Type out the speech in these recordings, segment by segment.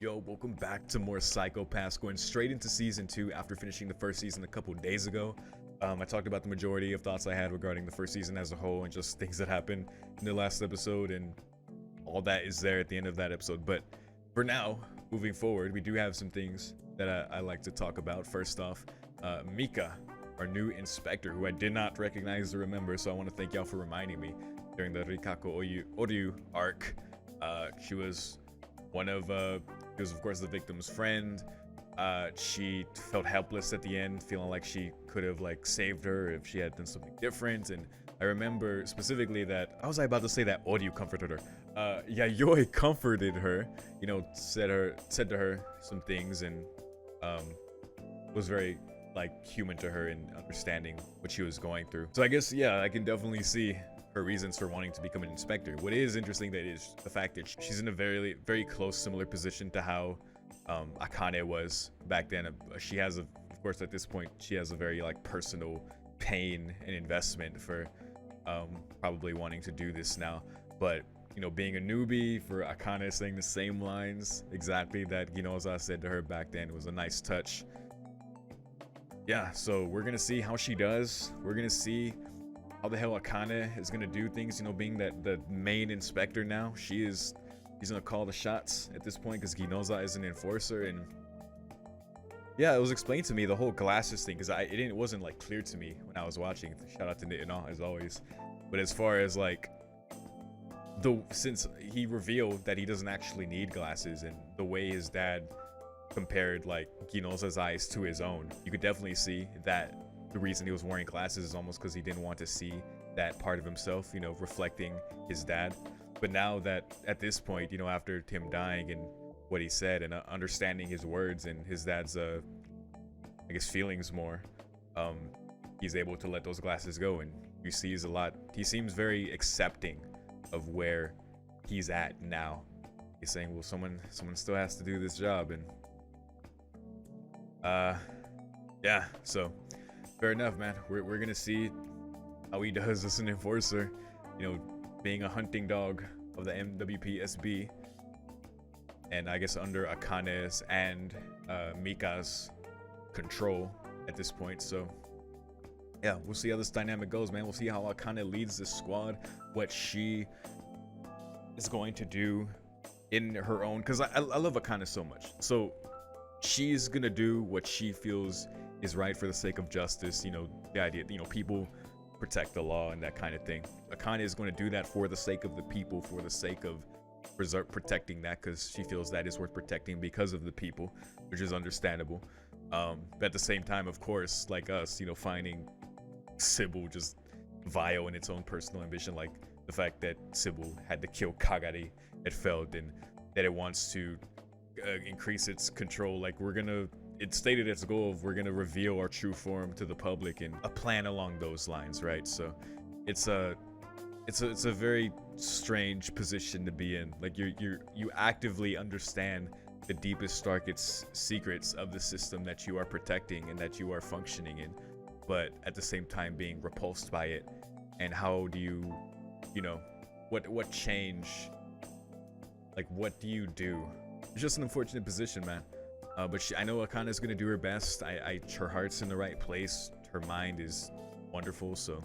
Yo, welcome back to more Psychopaths, going straight into season 2 after finishing the first season a couple days ago. I talked about the majority of thoughts I had regarding the first season as a whole and just things that happened in the last episode, and all that is there at the end of that episode. But for now, moving forward, we do have some things that I like to talk about. First off, Mika, our new inspector, who I did not recognize or remember, so I want to thank y'all for reminding me during the Rikako Oryu arc. She was one of she was of course the victim's friend. She felt helpless at the end, feeling like she could have like saved her if she had done something different. And I remember specifically that I was about to say that Oryu comforted her. Yayoi comforted her, you know, said to her some things, and was very like human to her in understanding what she was going through. So I guess, yeah, I can definitely see her reasons for wanting to become an inspector. What is interesting that is the fact that she's in a very close similar position to how Akane was back then. She has of course at this point she has a very like personal pain and investment for probably wanting to do this now. But you know, being a newbie, for Akane saying the same lines exactly that Ginoza said to her back then, it was a nice touch. Yeah, so we're gonna see how she does. We're gonna see how the hell Akane is gonna do things, you know, being that the main inspector now. He's gonna call the shots at this point because Ginoza is an enforcer. And yeah, it was explained to me, the whole glasses thing, because it wasn't like clear to me when I was watching. Shout out to Nitano as always. But as far as like since he revealed that he doesn't actually need glasses, and the way his dad compared like Ginoza's eyes to his own, you could definitely see that the reason he was wearing glasses is almost because he didn't want to see that part of himself, you know, reflecting his dad. But now that at this point, you know, after him dying and what he said, and understanding his words and his dad's I guess feelings more, he's able to let those glasses go, and he seems very accepting of where he's at now. He's saying, well, someone still has to do this job. And yeah, so fair enough, man. We're gonna see how he does as an enforcer, you know, being a hunting dog of the MWPSB, and I guess under Akane's and Mika's control at this point. So yeah, we'll see how this dynamic goes, man. We'll see how Akane leads this squad, what she is going to do in her own, because I love Akane so much. So she's gonna do what she feels is right for the sake of justice, you know, the idea, you know, people protect the law and that kind of thing. Akane is going to do that for the sake of the people, for the sake of protecting that, because she feels that is worth protecting because of the people, which is understandable. But at the same time, of course, like us, you know, finding Sybil just vile in its own personal ambition, like the fact that Sybil had to kill Kagari, it failed, and that it wants to increase its control. Like it stated its goal of, we're gonna reveal our true form to the public, and a plan along those lines, right? So it's a very strange position to be in. Like you actively understand the deepest, darkest secrets of the system that you are protecting and that you are functioning in, but at the same time being repulsed by it. And how do you know, what change, like what do you do? It's just an unfortunate position, man. But I know Akane is gonna do her best. Her heart's in the right place. Her mind is wonderful. So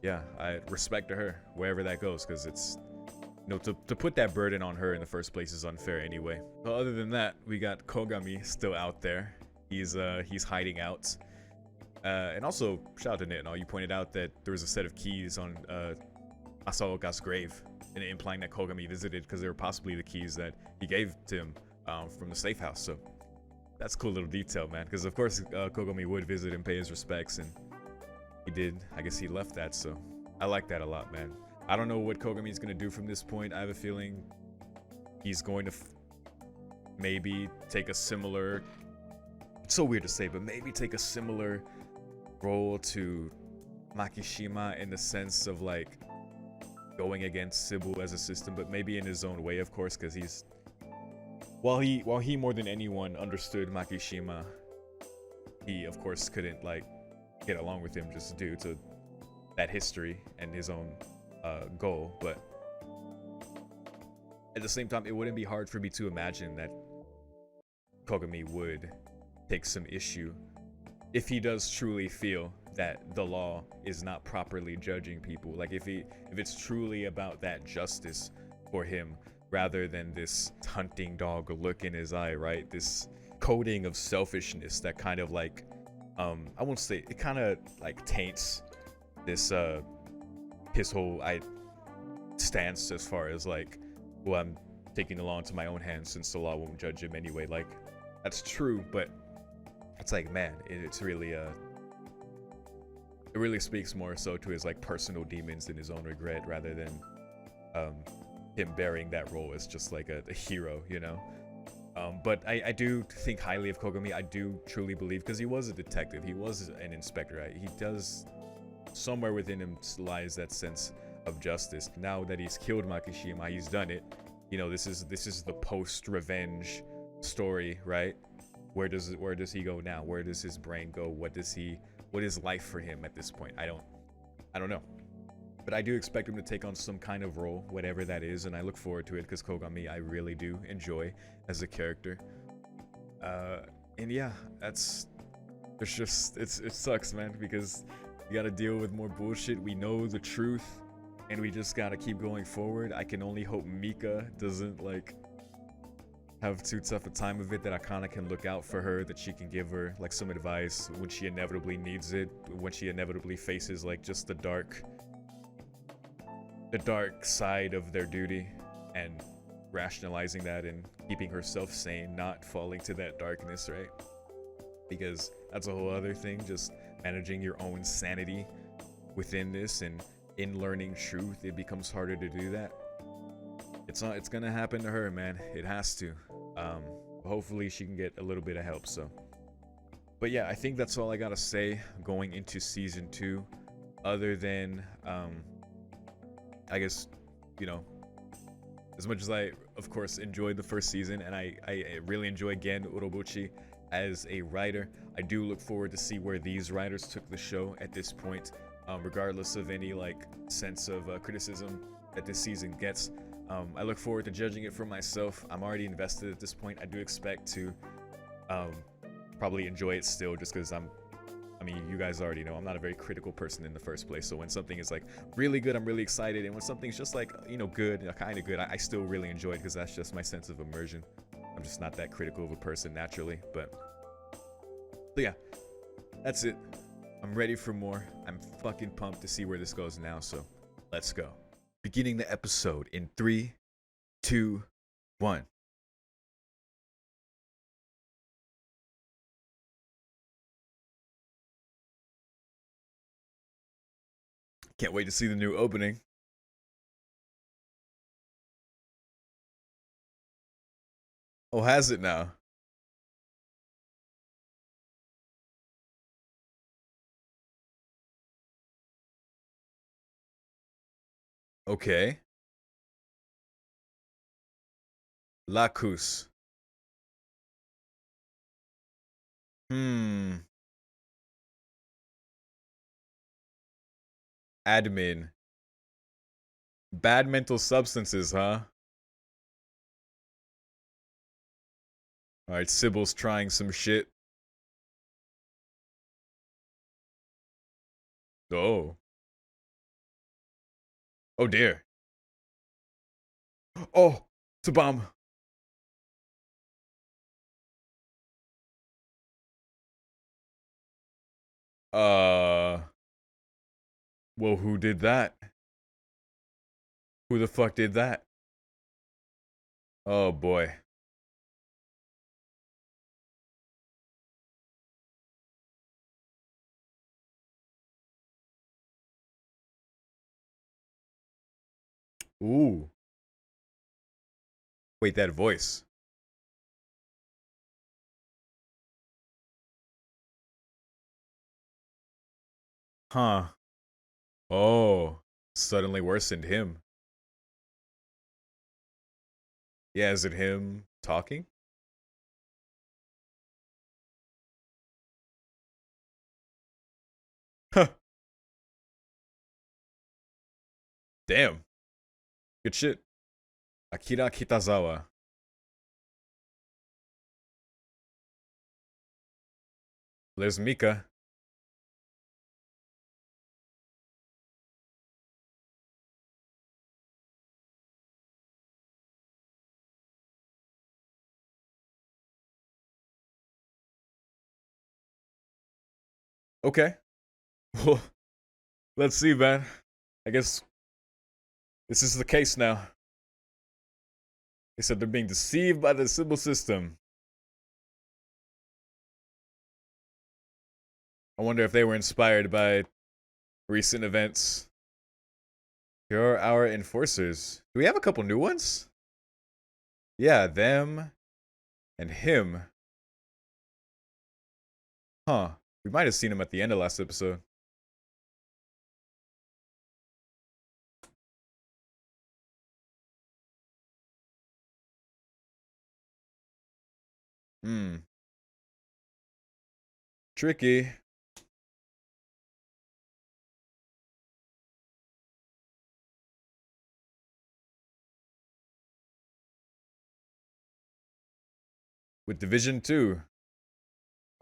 yeah, I respect to her wherever that goes, because it's, you know, to put that burden on her in the first place is unfair anyway. But other than that, we got Kogami still out there. He's hiding out. And also, shout out to Nitano, you pointed out that there was a set of keys on Asaoka's grave, and implying that Kogami visited because they were possibly the keys that he gave to him from the safe house. So that's a cool little detail, man, because of course Kogami would visit and pay his respects, and he did. I guess he left that, so I like that a lot, man. I don't know what Kogami's gonna do from this point. I have a feeling he's going to maybe take a similar, it's so weird to say, but maybe take a similar role to Makishima, in the sense of like going against Sybil as a system, but maybe in his own way, of course, because he's, while he more than anyone understood Makishima, he of course couldn't like get along with him just due to that history and his own goal. But at the same time, it wouldn't be hard for me to imagine that Kogami would take some issue if he does truly feel that the law is not properly judging people. Like if it's truly about that justice for him rather than this hunting dog look in his eye, right? This coding of selfishness that kind of like I won't say it kind of like taints this his whole stance as far as like, well, I'm taking the law into my own hands since the law won't judge him anyway. Like that's true, but it's like, man, it's really it really speaks more so to his like personal demons and his own regret rather than him bearing that role as just like a hero, you know. But I do think highly of Kogami. I do truly believe, because he was a detective, he was an inspector, right? He does, somewhere within him lies that sense of justice. Now that he's killed Makishima, he's done it. You know, this is the post-revenge story, right? Where does he go now? Where does his brain go? What is life for him at this point? I don't know. But I do expect him to take on some kind of role, whatever that is, and I look forward to it because Kogami I really do enjoy as a character. And yeah, it sucks, man, because you gotta deal with more bullshit. We know the truth, and we just gotta keep going forward. I can only hope Mika doesn't like have too tough a time of it, that Akana can look out for her, that she can give her like some advice when she inevitably needs it, when she inevitably faces like just the dark side of their duty, and rationalizing that and keeping herself sane, not falling to that darkness, right? Because that's a whole other thing, just managing your own sanity within this, and in learning truth, it becomes harder to do that. It's gonna happen to her, man. It has to. Hopefully she can get a little bit of help. So, but yeah, I think that's all I gotta say going into season 2, other than I guess, you know, as much as I of course enjoyed the first season, and I really enjoy again Urobuchi as a writer, I do look forward to see where these writers took the show at this point, regardless of any like sense of criticism that this season gets. I look forward to judging it for myself. I'm already invested at this point. I do expect to probably enjoy it still, just because I mean, you guys already know I'm not a very critical person in the first place. So when something is like really good, I'm really excited. And when something's just like, you know, good, kind of good, I still really enjoy it, because that's just my sense of immersion. I'm just not that critical of a person naturally. But yeah, that's it. I'm ready for more. I'm fucking pumped to see where this goes now. So let's go. Beginning the episode in 3, 2, 1. Can't wait to see the new opening. Oh, has it now? Okay. Lacus. Admin. Bad mental substances, huh? Alright, Sybil's trying some shit. Oh. Oh dear. Oh, it's a bomb. Well, who did that? Who the fuck did that? Oh boy. Ooh. Wait, that voice. Huh. Oh. Suddenly worsened him. Yeah, is it him talking? Huh. Damn. Good shit. Akira Kitazawa. There's Mika. Okay. Well, let's see, man. I guess this is the case now. They said they're being deceived by the symbol system. I wonder if they were inspired by recent events. Here are our enforcers. Do we have a couple new ones? Yeah, them and him. Huh. We might have seen him at the end of last episode. Hmm. Tricky. With Division 2. Well,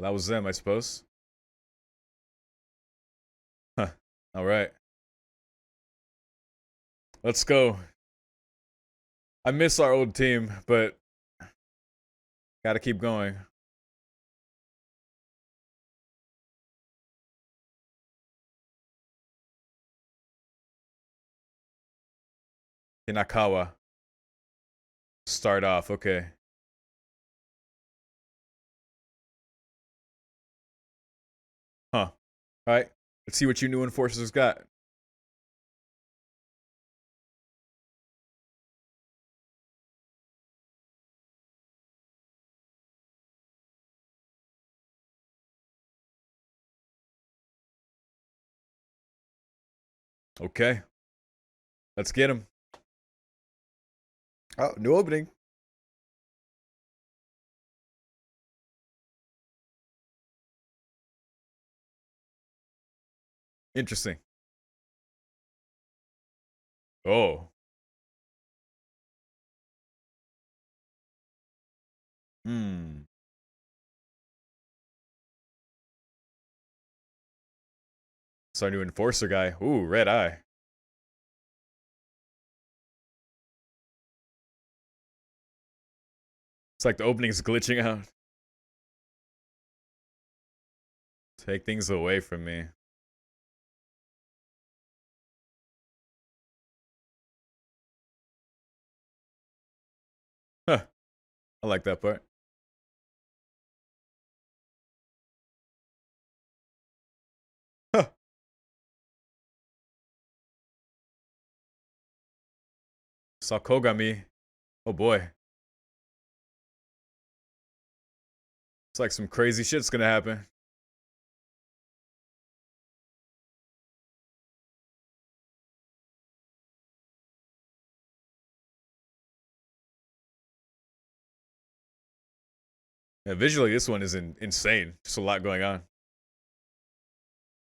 that was them, I suppose. Huh. Alright. Let's go. I miss our old team, but gotta keep going. Hinakawa. Start off, okay. Huh. Alright. Let's see what you new enforcers got. Okay. Let's get him. Oh, new opening. Interesting. Oh. Hmm. It's our new enforcer guy. Ooh, red eye. It's like the opening's glitching out. Take things away from me. Huh. I like that part. Huh. Sakogami. Oh boy. It's like some crazy shit's gonna happen. Yeah, visually, this one is insane. Just a lot going on.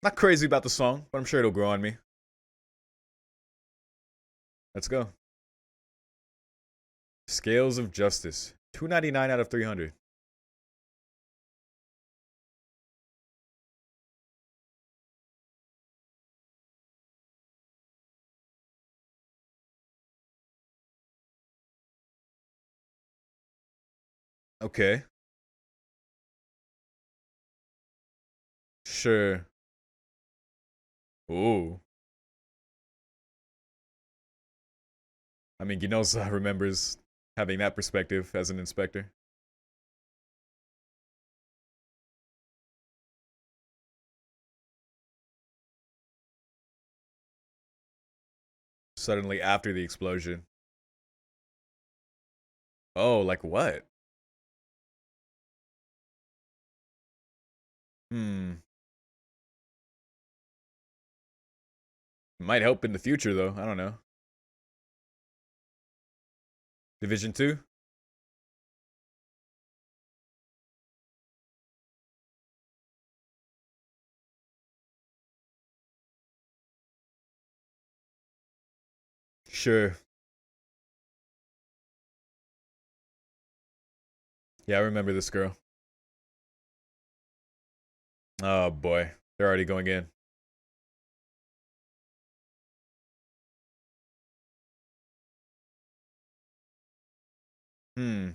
Not crazy about the song, but I'm sure it'll grow on me. Let's go. Scales of Justice. 299 out of 300. Okay. Sure. Ooh. I mean, Ginoza remembers having that perspective as an inspector. Suddenly after the explosion. Oh, like what? Hmm. Might help in the future, though. I don't know. Division 2? Sure. Yeah, I remember this girl. Oh boy, they're already going in. Hmm.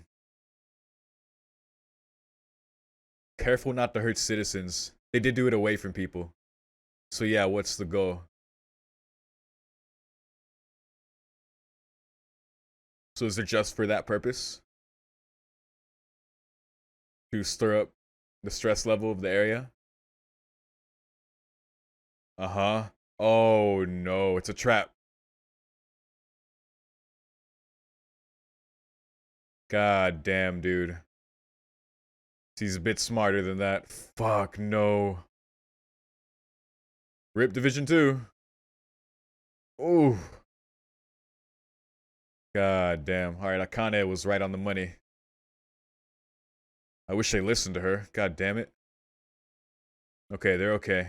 Careful not to hurt citizens. They did do it away from people. So yeah, what's the goal? So is it just for that purpose? To stir up the stress level of the area? Uh-huh. Oh no, it's a trap. God damn, dude. He's a bit smarter than that. Fuck no. Rip Division 2. Ooh. God damn. Alright, Akane was right on the money. I wish they listened to her. God damn it. Okay, they're okay.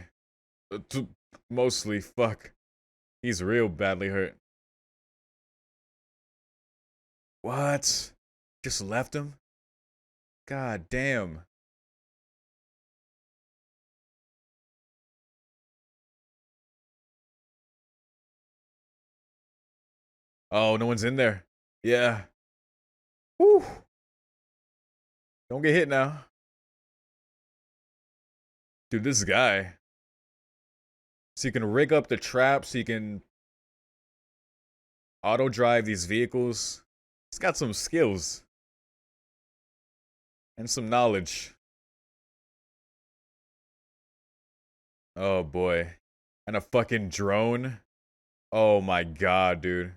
Mostly, fuck. He's real badly hurt. What? Just left him? God damn. Oh, no one's in there. Yeah. Whew. Don't get hit now. Dude, this guy. So you can rig up the traps, so you can auto drive these vehicles. He's got some skills. And some knowledge. Oh boy. And a fucking drone. Oh my god, dude.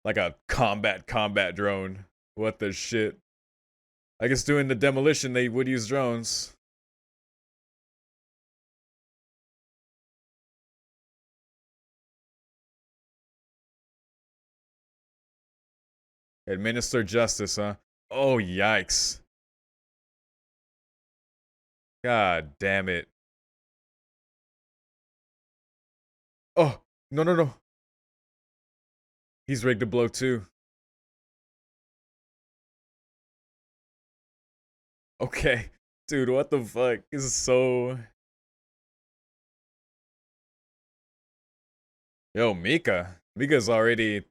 Like a combat drone. What the shit? I guess doing the demolition, they would use drones. Administer justice, huh? Oh, yikes. God damn it. Oh, no, no, no. He's rigged to blow too. Okay. Dude, what the fuck? This is so... Yo, Mika. Mika's already...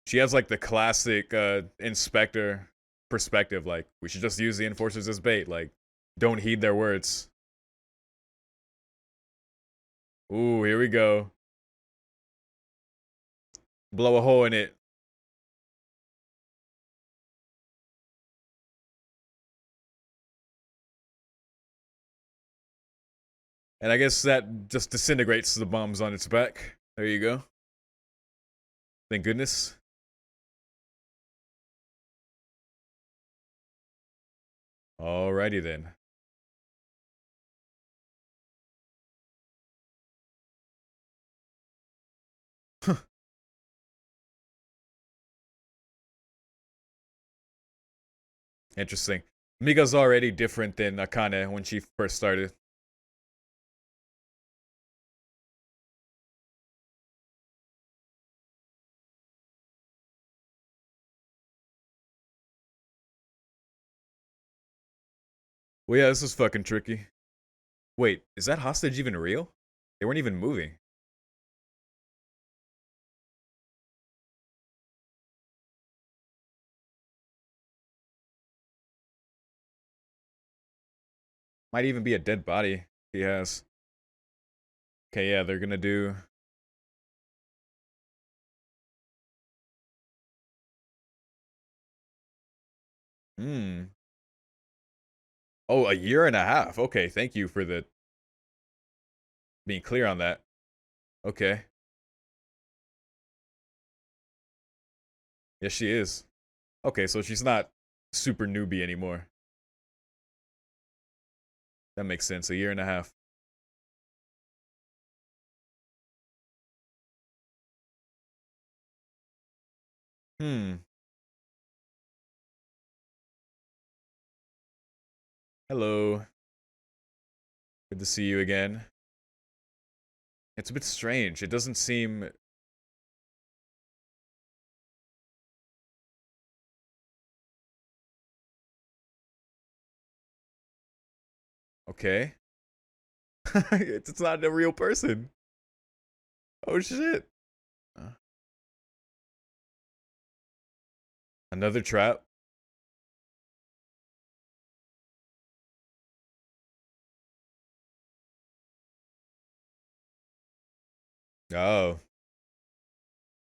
She has like the classic inspector perspective. Like, we should just use the enforcers as bait. Like, don't heed their words. Ooh, here we go. Blow a hole in it. And I guess that just disintegrates the bombs on its back. There you go. Thank goodness. Alrighty then. Interesting. Mika's already different than Akane when she first started. Well, yeah, this is fucking tricky. Wait, is that hostage even real? They weren't even moving. Might even be a dead body he has. Okay, yeah, they're gonna do... Hmm. Oh, a year and a half. Okay, thank you for the being clear on that. Okay. Yes, she is. Okay, so she's not super newbie anymore. That makes sense. A year and a half. Hmm. Hello. Good to see you again. It's a bit strange. It doesn't seem... Okay. It's not a real person. Oh shit. Uh, Another trap. Oh.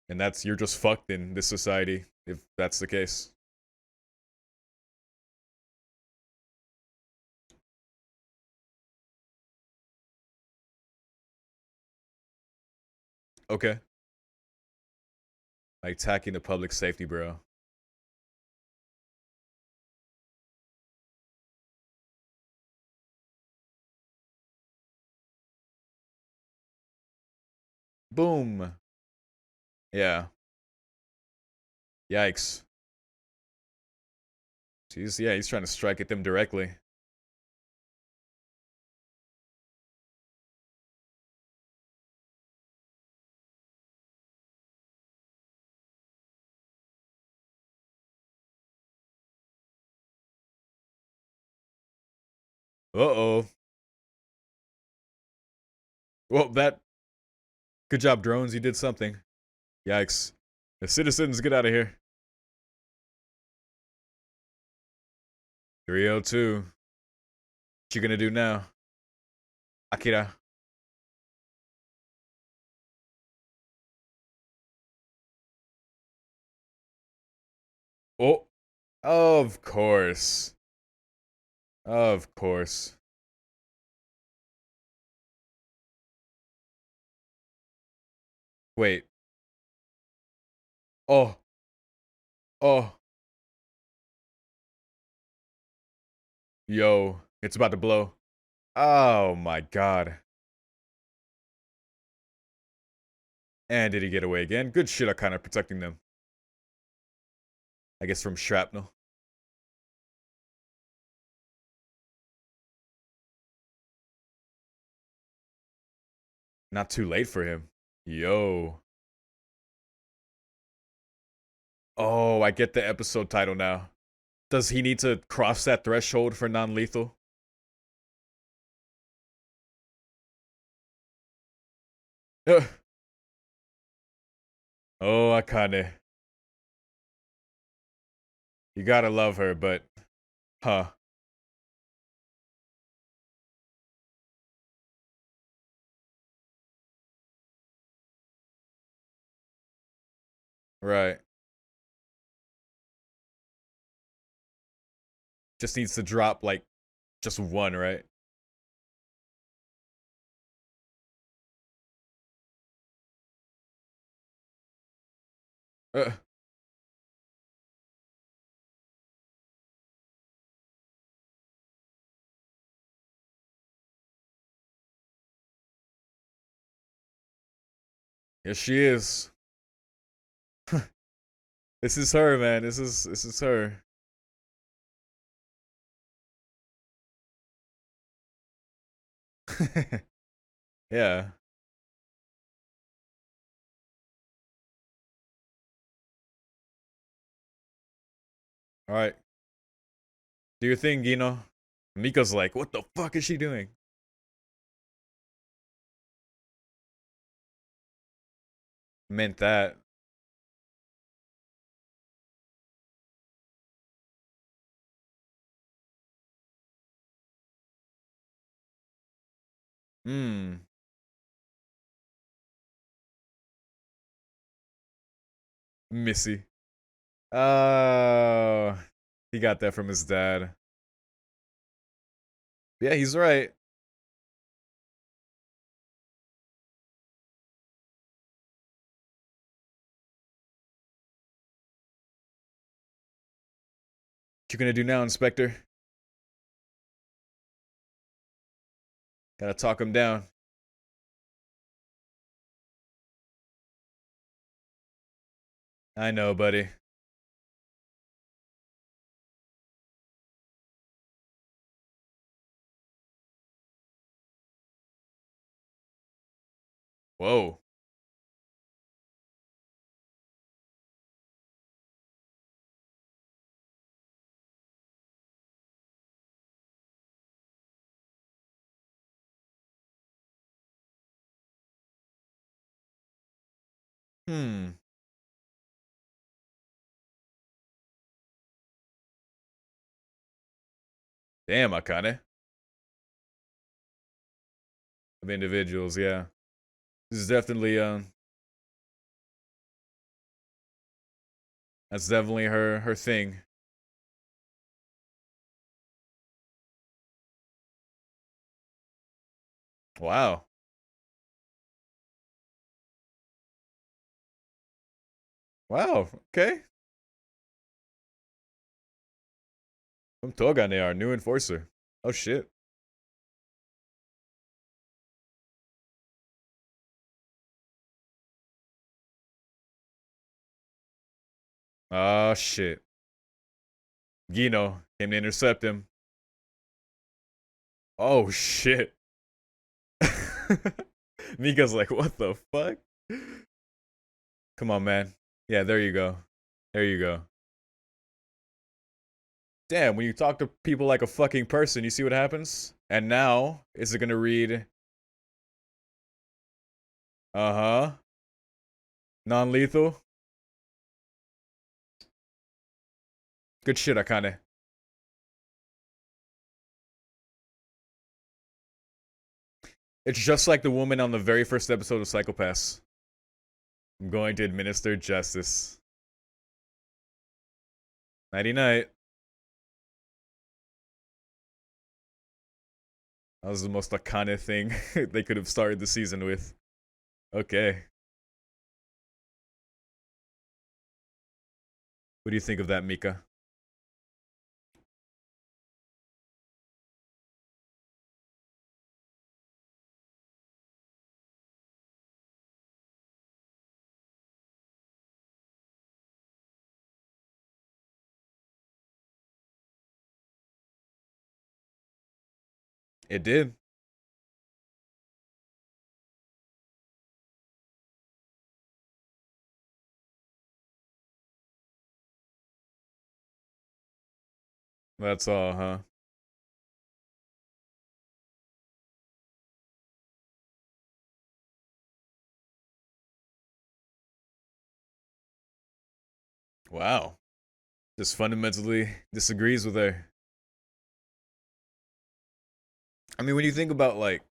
And that's you're just fucked in this society if that's the case. Okay. Like attacking the public safety bureau. Boom. Yeah. Yikes. He's trying to strike at them directly. Uh-oh. Well, that good job, drones. You did something. Yikes. The citizens, get out of here. 302. What you gonna do now? Akira. Oh, of course. Of course. Wait. Oh. Oh. Yo. It's about to blow. Oh my god. And did he get away again? Good shit, I kind of protecting them. I guess from shrapnel. Not too late for him. Yo. Oh, I get the episode title now. Does he need to cross that threshold for non-lethal? Ugh. Oh, Akane. You gotta love her, but... Huh. Right. Just needs to drop, like, just one, right? Uh, yes, she is. This is her, man. This is her. Yeah. All right. Do your thing, Gino. Mika's like, what the fuck is she doing? Meant that. Hmm. Missy. Oh, he got that from his dad. Yeah, he's right. What you gonna do now, Inspector? Gotta talk him down. I know, buddy. Whoa. Hmm. Damn, Akane. Of individuals, yeah. This is definitely that's definitely her thing. Wow. Wow. Okay. From Toga they are new enforcer. Oh shit. Oh shit. Gino came to intercept him. Oh shit. Mika's like, what the fuck? Come on, man. Yeah, there you go. There you go. Damn, when you talk to people like a fucking person, you see what happens? And now, is it gonna read, uh-huh, non-lethal? Good shit, Akane. It's just like the woman on the very first episode of Psychopaths. I'm going to administer justice. Nighty-night. That was the most Akane thing they could have started the season with. Okay. What do you think of that, Mika? It did. That's all, huh? Wow. Just fundamentally disagrees with her. I mean, when you think about, like,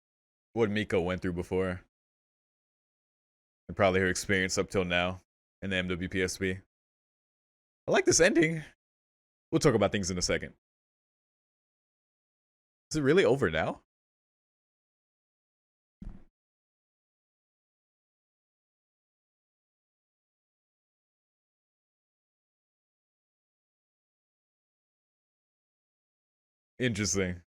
what Mika went through before, and probably her experience up till now in the MWPSB, I like this ending. We'll talk about things in a second. Is it really over now? Interesting.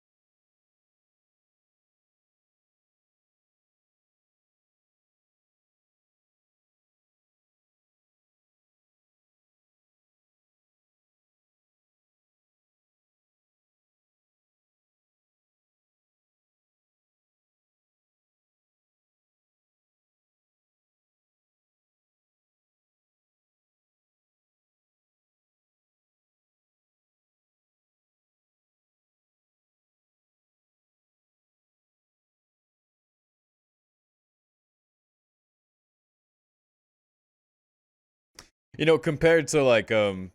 You know, compared to like All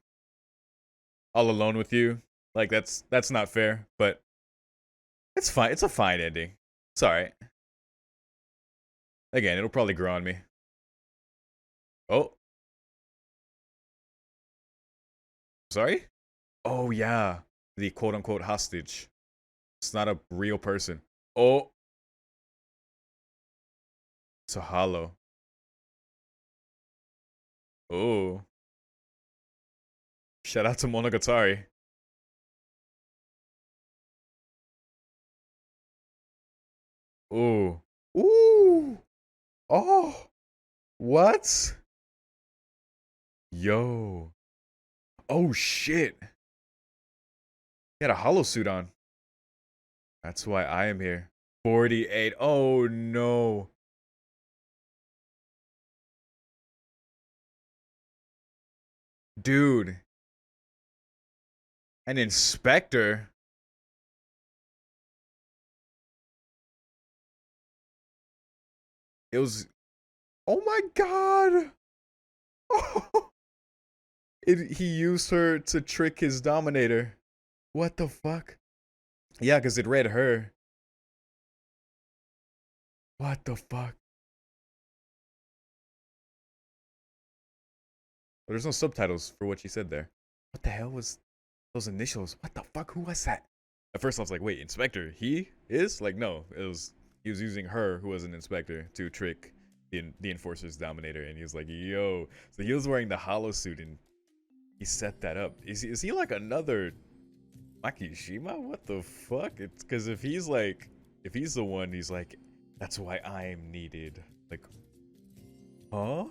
Alone with You, like that's not fair, but it's fine. It's a fine ending. It's alright. Again, it'll probably grow on me. Oh, sorry? Oh yeah. The quote unquote hostage. It's not a real person. Oh, it's a hollow. Oh. Shout out to Monogatari. Ooh. Ooh. Oh. What? Yo. Oh shit. He had a hollow suit on. That's why I am here. 48. Oh no. Dude. An inspector. It was. Oh my god. He used her to trick his dominator. What the fuck? Yeah, because it read her. What the fuck? There's no subtitles for what she said there. What the hell was those initials? What the fuck? Who was that? At first I was like, wait, Inspector? He is? Like, no. He was using her, who was an inspector, to trick the Enforcer's dominator. And he was like, yo. So he was wearing the hollow suit and he set that up. Is he like another Makishima? What the fuck? It's because if he's the one, he's like, that's why I'm needed. Like, huh?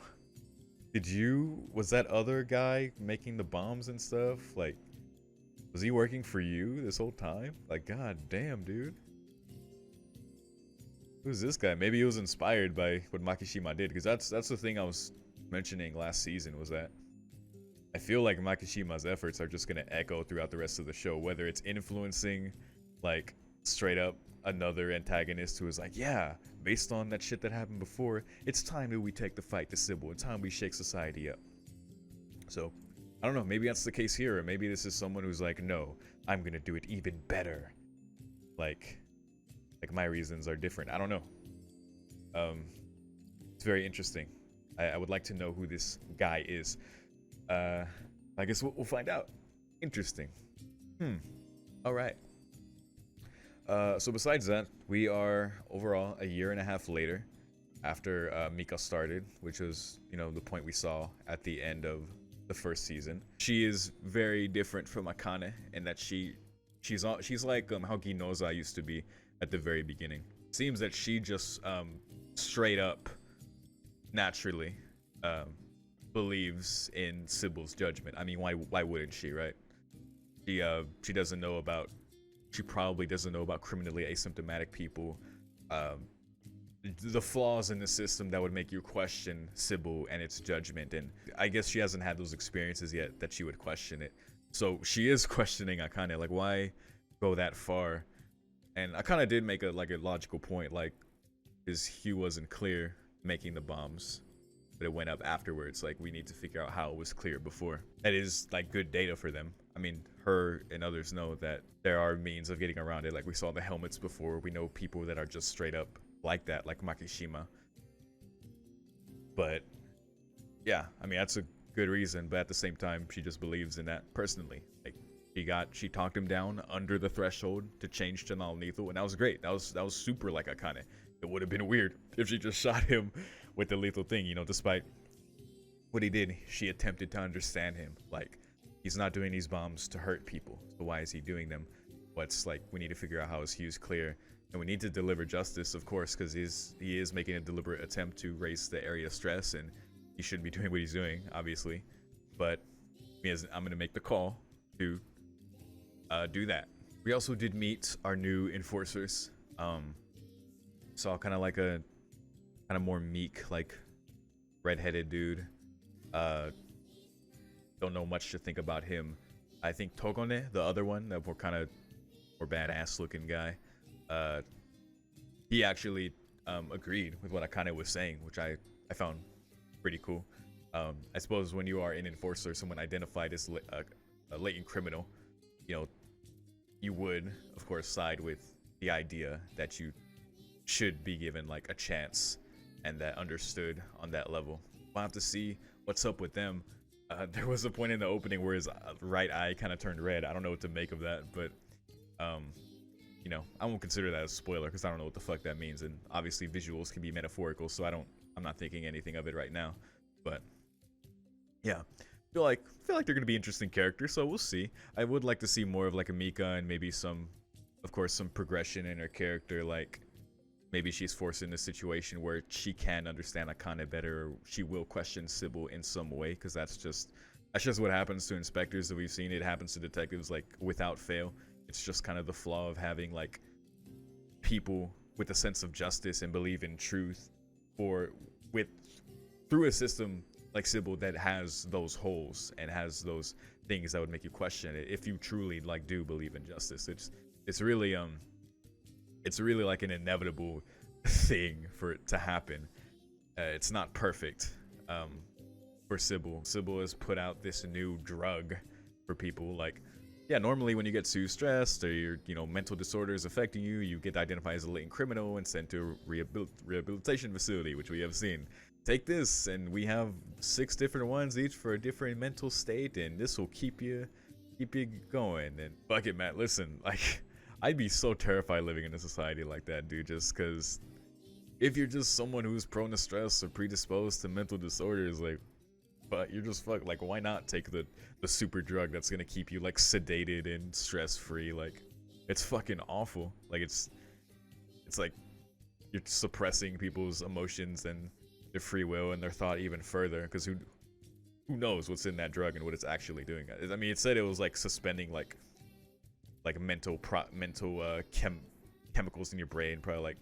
Was that other guy making the bombs and stuff? Like, was he working for you this whole time? Like, god damn, dude. Who's this guy? Maybe he was inspired by what Makishima did, because that's the thing I was mentioning last season, was that I feel like Makishima's efforts are just gonna echo throughout the rest of the show, whether it's influencing, like, straight up another antagonist who is like, yeah, based on that shit that happened before, it's time that we take the fight to Sybil. It's time we shake society up. So, I don't know, maybe that's the case here, or maybe this is someone who's like, no, I'm gonna do it even better. Like my reasons are different. I don't know. It's very interesting. I would like to know who this guy is. I guess we'll find out. Interesting. All right. So besides that, we are overall a year and a half later after Mika started, which was, the point we saw at the end of the first season. She is very different from Akane in that she's like how Ginoza used to be at the very beginning. Seems that she just straight up naturally believes in Sybil's judgment. I mean, why wouldn't she, right? She doesn't know about, she probably doesn't know about criminally asymptomatic people, the flaws in the system that would make you question Sybil and its judgment. And I guess she hasn't had those experiences yet that she would question it. So she is questioning Akane, like, why go that far? And I kind of did make a logical point, like, because he wasn't clear making the bombs, but it went up afterwards. Like, we need to figure out how it was clear before. That is like good data for them. I mean, her and others know that there are means of getting around it. Like, we saw the helmets before. We know people that are just straight up like that, like Makishima. But yeah, I mean, that's a good reason. But at the same time, she just believes in that personally. Like, she talked him down under the threshold to change to non-lethal, and that was great. That was super like Akane. It would have been weird if she just shot him with the lethal thing, despite what he did. She attempted to understand him. Like, he's not doing these bombs to hurt people, so why is he doing them? What's like, we need to figure out how his hue's clear, and we need to deliver justice, of course, because he is making a deliberate attempt to raise the area stress, and he shouldn't be doing what he's doing, obviously. But I'm gonna make the call to do that. We also did meet our new enforcers. Saw kind of like a more meek, like, redheaded dude. Don't know much to think about him. I think Togone, the other one, that more badass looking guy, he actually agreed with what Akane was saying, which I found pretty cool. I suppose when you are an enforcer, someone identified as a latent criminal, you would, of course, side with the idea that you should be given, like, a chance, and that understood on that level. We'll have to see what's up with them. There was a point in the opening where his right eye kind of turned red. I don't know what to make of that, but I won't consider that a spoiler because I don't know what the fuck that means. And obviously visuals can be metaphorical, so I'm not thinking anything of it right now. But yeah, feel like they're gonna be interesting characters, so we'll see. I would like to see more of like a Mika, and maybe some progression in her character. Like, maybe she's forced in a situation where she can understand Akane better, or she will question Sybil in some way, because that's just what happens to inspectors that we've seen. It happens to detectives, like, without fail. It's just kind of the flaw of having, like, people with a sense of justice and believe in truth through a system like Sybil that has those holes and has those things that would make you question it if you truly, like, do believe in justice. It's really like an inevitable thing for it to happen. It's not perfect. for Sybil. Sybil has put out this new drug for people. Like, yeah, normally when you get too stressed or your, mental disorders affecting you, you get identified as a latent criminal and sent to a rehabilitation facility, which we have seen. Take this, and we have 6 different ones, each for a different mental state, and this will keep you going. And fuck it, Matt. Listen, like, I'd be so terrified living in a society like that, dude. Just because if you're just someone who's prone to stress or predisposed to mental disorders, like, but you're just fucked. Like, why not take the super drug that's gonna keep you like sedated and stress free? Like, it's fucking awful. Like, it's like you're suppressing people's emotions and their free will and their thought even further, because who knows what's in that drug and what it's actually doing. I mean, it said it was like suspending like mental chemicals in your brain, probably like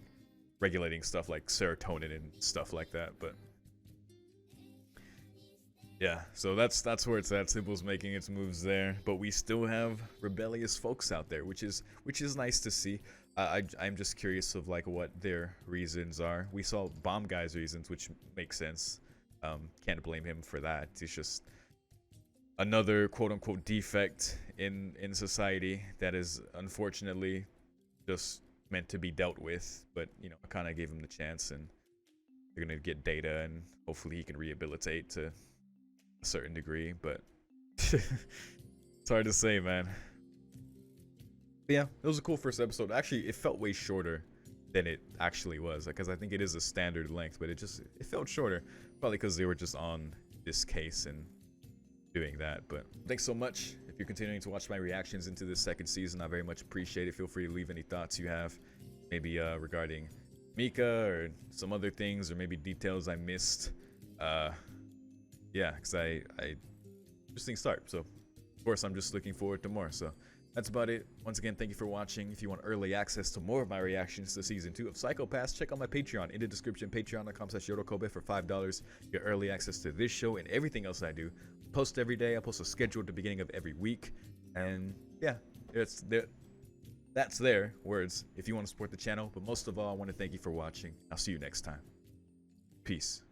regulating stuff like serotonin and stuff like that. But yeah, so that's where it's at. Symbol's making its moves there, but we still have rebellious folks out there, which is nice to see. I'm just curious of like what their reasons are. We saw Bomb Guy's reasons, which makes sense. Can't blame him for that. It's just another quote-unquote defect in society that is unfortunately just meant to be dealt with. But I kind of gave him the chance, and they're gonna get data, and hopefully he can rehabilitate to a certain degree. But it's hard to say, man. But yeah, it was a cool first episode. Actually, it felt way shorter than it actually was, because I think it is a standard length, but it felt shorter, probably because they were just on this case and doing that. But thanks so much if you're continuing to watch my reactions into this second season. I very much appreciate it. Feel free to leave any thoughts you have, maybe regarding Mika or some other things, or maybe details I missed. Yeah, because I interesting start. So of course I'm just looking forward to more. So that's about it. Once again, thank you for watching. If you want early access to more of my reactions to Season 2 of Psycho Pass, check out my Patreon in the description, patreon.com/YOROKOBE for $5. Get early access to this show and everything else I do. Post every day. I post a schedule at the beginning of every week. And yeah, that's their words if you want to support the channel. But most of all, I want to thank you for watching. I'll see you next time. Peace.